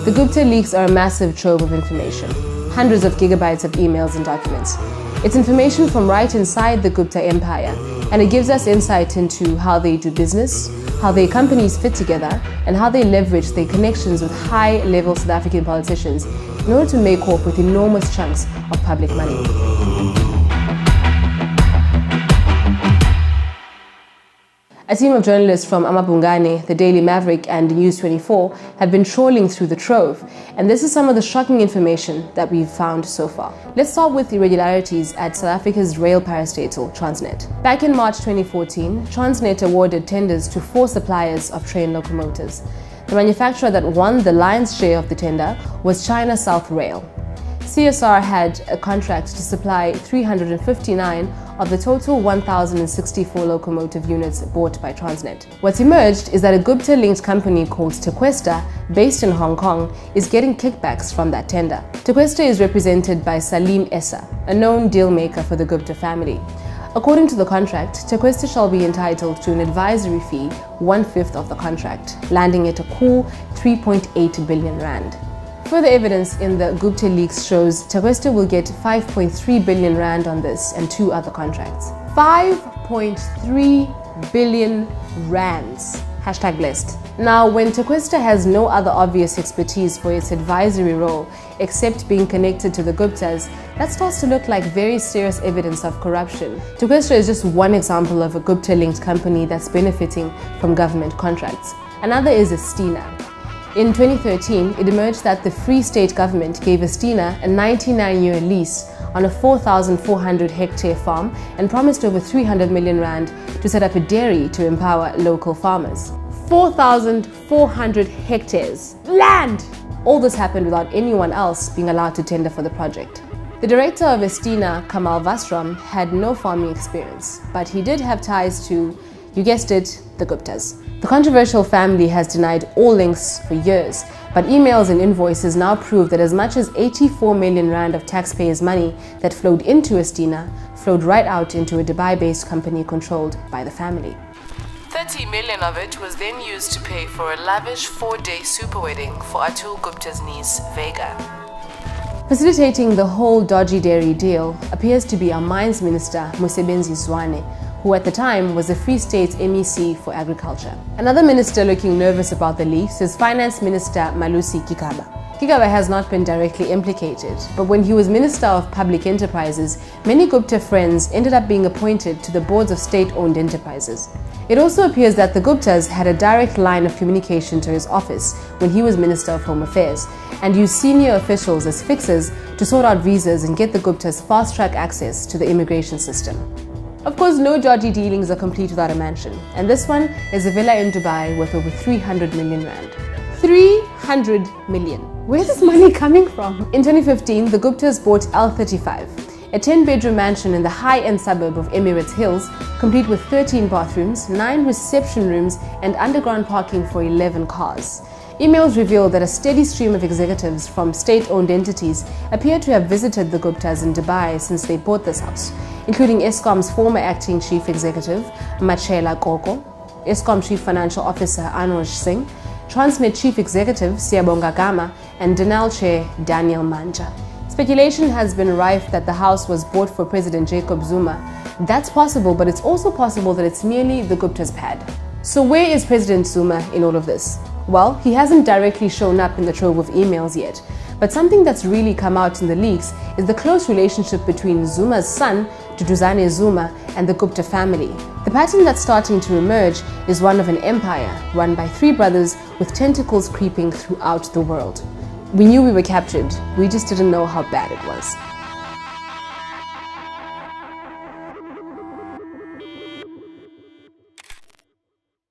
The Gupta leaks are a massive trove of information, hundreds of gigabytes of emails and documents. It's information from right inside the Gupta empire, and it gives us insight into how they do business, how their companies fit together, and how they leverage their connections with high-level South African politicians in order to make off with enormous chunks of public money. A team of journalists from Amabungane, the Daily Maverick and News24 have been trawling through the trove, and this is some of the shocking information that we've found so far. Let's start with irregularities at South Africa's rail parastatal, Transnet. Back in March 2014, Transnet awarded tenders to 4 suppliers of train locomotives. The manufacturer that won the lion's share of the tender was China South Rail. CSR had a contract to supply 359 of the total 1,064 locomotive units bought by Transnet. What's emerged is that a Gupta-linked company called Tequesta, based in Hong Kong, is getting kickbacks from that tender. Tequesta is represented by Salim Essa, a known dealmaker for the Gupta family. According to the contract, Tequesta shall be entitled to an advisory fee, 1/5 of the contract, landing at a cool 3.8 billion rand. Further evidence in the Gupta leaks shows Tequesta will get 5.3 billion rand on this and 2 other contracts. 5.3 billion rands. #blessed. Now, when Tequesta has no other obvious expertise for its advisory role except being connected to the Guptas, that starts to look like very serious evidence of corruption. Tequesta is just one example of a Gupta-linked company that's benefiting from government contracts. Another is Estina. In 2013, it emerged that the Free State government gave Estina a 99-year lease on a 4,400 hectare farm and promised over 300 million rand to set up a dairy to empower local farmers. 4,400 hectares land! All this happened without anyone else being allowed to tender for the project. The director of Estina, Kamal Vasram, had no farming experience, but he did have ties to, you guessed it, the Guptas. The controversial family has denied all links for years, but emails and invoices now prove that as much as 84 million rand of taxpayers' money that flowed into Estina flowed right out into a Dubai-based company controlled by the family. 30 million of it was then used to pay for a lavish 4-day super wedding for Atul Gupta's niece, Vega. Facilitating the whole dodgy dairy deal appears to be our mines minister, Mosebenzi Zwane, who at the time was the Free State's MEC for Agriculture. Another minister looking nervous about the leaks is Finance Minister Malusi Gigaba. Gigaba has not been directly implicated, but when he was Minister of Public Enterprises, many Gupta friends ended up being appointed to the boards of state-owned enterprises. It also appears that the Guptas had a direct line of communication to his office when he was Minister of Home Affairs, and used senior officials as fixers to sort out visas and get the Guptas fast-track access to the immigration system. Of course, no dodgy dealings are complete without a mansion, and this one is a villa in Dubai worth over 300 million rand. 300 million. Where's this money coming from? In 2015, the Guptas bought L35, a 10-bedroom mansion in the high-end suburb of Emirates Hills, complete with 13 bathrooms, 9 reception rooms, and underground parking for 11 cars. Emails reveal that a steady stream of executives from state-owned entities appear to have visited the Guptas in Dubai since they bought this house, including Eskom's former acting chief executive, Machela Koko, Eskom chief financial officer, Anuj Singh, Transnet chief executive, Siyabonga Gama, and Denel chair, Daniel Manja. Speculation has been rife that the house was bought for President Jacob Zuma. That's possible, but it's also possible that it's merely the Gupta's pad. So where is President Zuma in all of this? Well, he hasn't directly shown up in the trove of emails yet, but something that's really come out in the leaks is the close relationship between Zuma's son, Duduzane Zuma, and the Gupta family. The pattern that's starting to emerge is one of an empire run by 3 brothers with tentacles creeping throughout the world. We knew we were captured, we just didn't know how bad it was.